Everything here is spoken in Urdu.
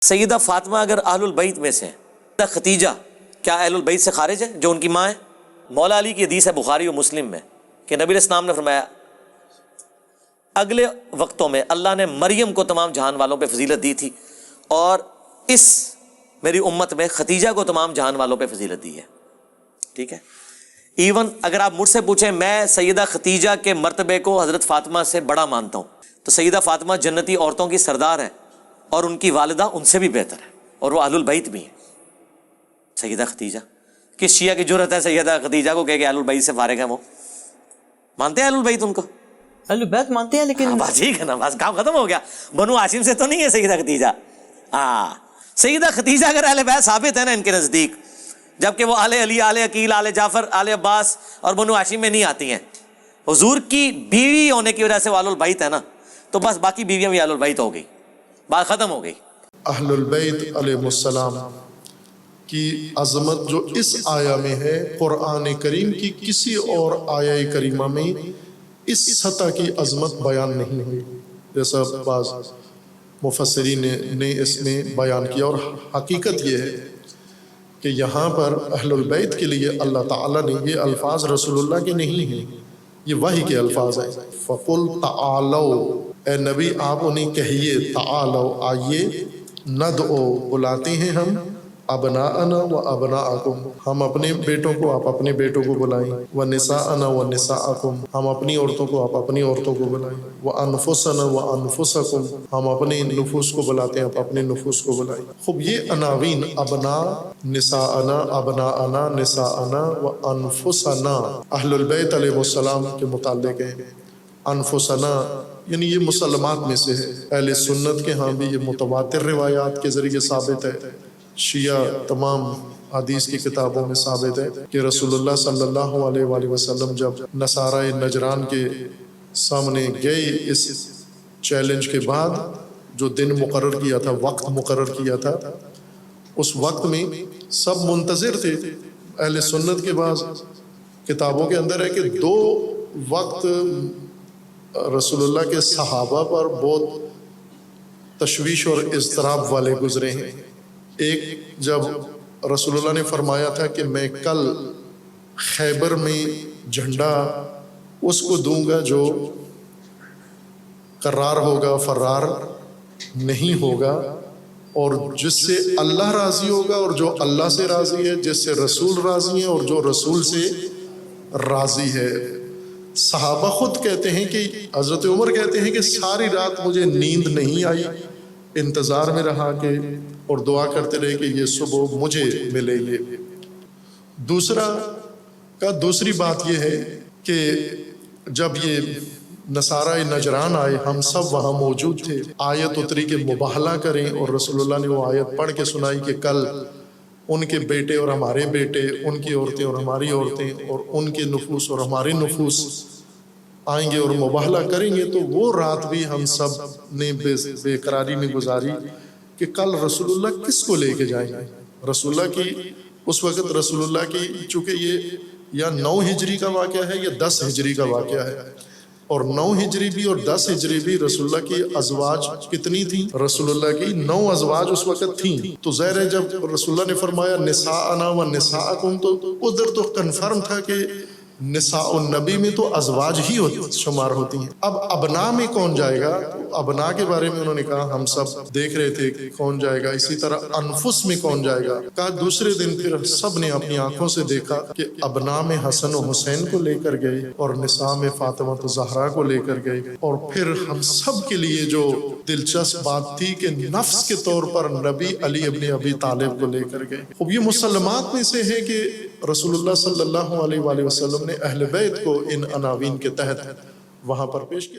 سیدہ فاطمہ اگر اہل البیت میں سے ہیں، ختیجہ کیا اہل البیت سے خارج ہے جو ان کی ماں ہے؟ مولا علی کی حدیث ہے بخاری و مسلم میں کہ نبی علیہ السلام نے فرمایا اگلے وقتوں میں اللہ نے مریم کو تمام جہان والوں پہ فضیلت دی تھی اور اس میری امت میں ختیجہ کو تمام جہان والوں پہ فضیلت دی ہے. ٹھیک ہے، ایون اگر آپ مجھ سے پوچھیں میں سیدہ ختیجہ کے مرتبے کو حضرت فاطمہ سے بڑا مانتا ہوں، تو سیدہ فاطمہ جنتی عورتوں کی سردار ہیں اور ان کی والدہ ان سے بھی بہتر ہے اور وہ اہل البیت بھی ہیں. سیدہ ختیجہ، کس شیعہ کی جرأت ہے سیدہ ختیجہ کو کہ اہل البیت سے فارغ ہیں؟ وہ مانتے ہیں اہل البیت ان کو؟ اہل بیت مانتے ہیں لیکن بس ٹھیک ہے نا، بس کام ختم ہو گیا. بنو ہاشم سے تو نہیں ہے سیدہ ختیجہ. ہاں، سیدہ ختیجہ اگر اہل بیت ثابت ہے نا ان کے نزدیک، جبکہ وہ آل علی، آل عقیل، آل جعفر، آل عباس اور بنو ہاشم میں نہیں آتی ہیں. حضور کی بیوی ہونے کی وجہ سے وہ اہل البیت ہے نا، تو بس باقی بیویاں بھی اہل البیت ہو گئی، بات ختم ہو گئی. اہل البیت علیہ السلام کی عظمت جو اس آیہ میں ہے، قرآن کریم کی کسی اور آیہ کریمہ میں اس سطح کی عظمت بیان نہیں ہوئی جیسا بعض مفسرین نے اس میں بیان کیا. اور حقیقت یہ ہے کہ یہاں پر اہل البیت کے لیے اللہ تعالیٰ نے یہ الفاظ رسول اللہ کے نہیں ہیں، یہ وحی کے الفاظ ہیں. فَقُلْ تَعَالَوْا، اے نبی آپ انہیں کہیے، تعالو آئیے، ندعو بلاتے ہیں ہم، ابناءنا و ابناءکم، ہم اپنے بیٹوں کو آپ اپنے بیٹوں کو بلائیں، و نساءنا و نساءکم، ہم اپنی عورتوں کو آپ اپنی عورتوں کو بلائیں، و انفسنا و انفسکم، ہم اپنے نفوس کو بلاتے ہیں آپ اپنے نفوس کو بلائیں. خوب یہ عناوین ابناء، نساءنا، ابناءنا، نساءنا و انفسنا اہل البیت علیہ السلام کے متعلق ہیں. انفسنا یعنی یہ مسلمات میں سے ہے. اہل سنت کے ہاں بھی یہ متواتر روایات کے ذریعے ثابت ہے، شیعہ تمام حدیث کی کتابوں میں ثابت ہے کہ رسول اللہ صلی اللہ علیہ وآلہ وسلم جب نصارہ نجران کے سامنے گئے اس چیلنج کے بعد، جو دن مقرر کیا تھا، وقت مقرر کیا تھا، اس وقت میں سب منتظر تھے. اہل سنت کے بعض کتابوں کے اندر ہے کہ 2 وقت رسول اللہ کے صحابہ پر بہت تشویش اور اضطراب والے گزرے ہیں. ایک جب رسول اللہ نے فرمایا تھا کہ میں کل خیبر میں جھنڈا اس کو دوں گا جو قرار ہوگا، فرار نہیں ہوگا، اور جس سے اللہ راضی ہوگا اور جو اللہ سے راضی ہے، جس سے رسول راضی ہے اور جو رسول سے راضی ہے. صحابہ خود کہتے ہیں کہ حضرت عمر کہتے ہیں کہ ساری رات مجھے نیند نہیں آئی، انتظار میں رہا کہ اور دعا کرتے رہے کہ یہ صبح مجھے ملے. یہ دوسری بات یہ ہے کہ جب یہ نصارہ نجران آئے، ہم سب وہاں موجود تھے. آیت اتری کہ مباہلہ کریں، اور رسول اللہ نے وہ آیت پڑھ کے سنائی کہ کل ان کے بیٹے اور ہمارے بیٹے، ان کی عورتیں اور ہماری عورتیں، اور ان کے نفوس اور ہمارے نفوس آئیں گے اور مباہلہ کریں گے. تو وہ رات بھی ہم سب نے بے قراری میں گزاری کہ کل رسول اللہ کس کو لے کے جائیں گے. رسول اللہ کی اس وقت رسول اللہ کی، چونکہ یہ یا 9 ہجری کا واقعہ ہے یا 10 ہجری کا واقعہ ہے، اور 9 ہجری بھی اور 10 ہجری بھی رسول اللہ کی ازواج کتنی تھیں؟ رسول اللہ کی 9 ازواج اس وقت تھیں. تو ظاہر ہے جب رسول اللہ نے فرمایا نساءنا و نساءکم، تو ادھر تو کنفرم تھا کہ نساء النبی میں تو ازواج ہی شمار ہوتی ہیں. اب ابنا میں کون جائے گا؟ ابنا کے بارے میں انہوں نے کہا ہم سب دیکھ رہے تھے کہ کون جائے گا. اسی طرح انفس میں کون جائے گا؟ کہا دوسرے دن پھر سب نے اپنی آنکھوں سے دیکھا کہ ابنا میں حسن و حسین کو لے کر گئے اور نساء میں فاطمہ و زہرا کو لے کر گئے. اور پھر ہم سب کے لیے جو دلچسپ بات تھی کہ نفس کے طور پر نبی علی ابن ابی طالب کو لے کر گئے. اب یہ مسلمات میں سے ہے کہ رسول اللہ صلی اللہ علیہ وآلہ وسلم نے اہل بیت کو ان عناوین کے تحت وہاں پر پیش کیا.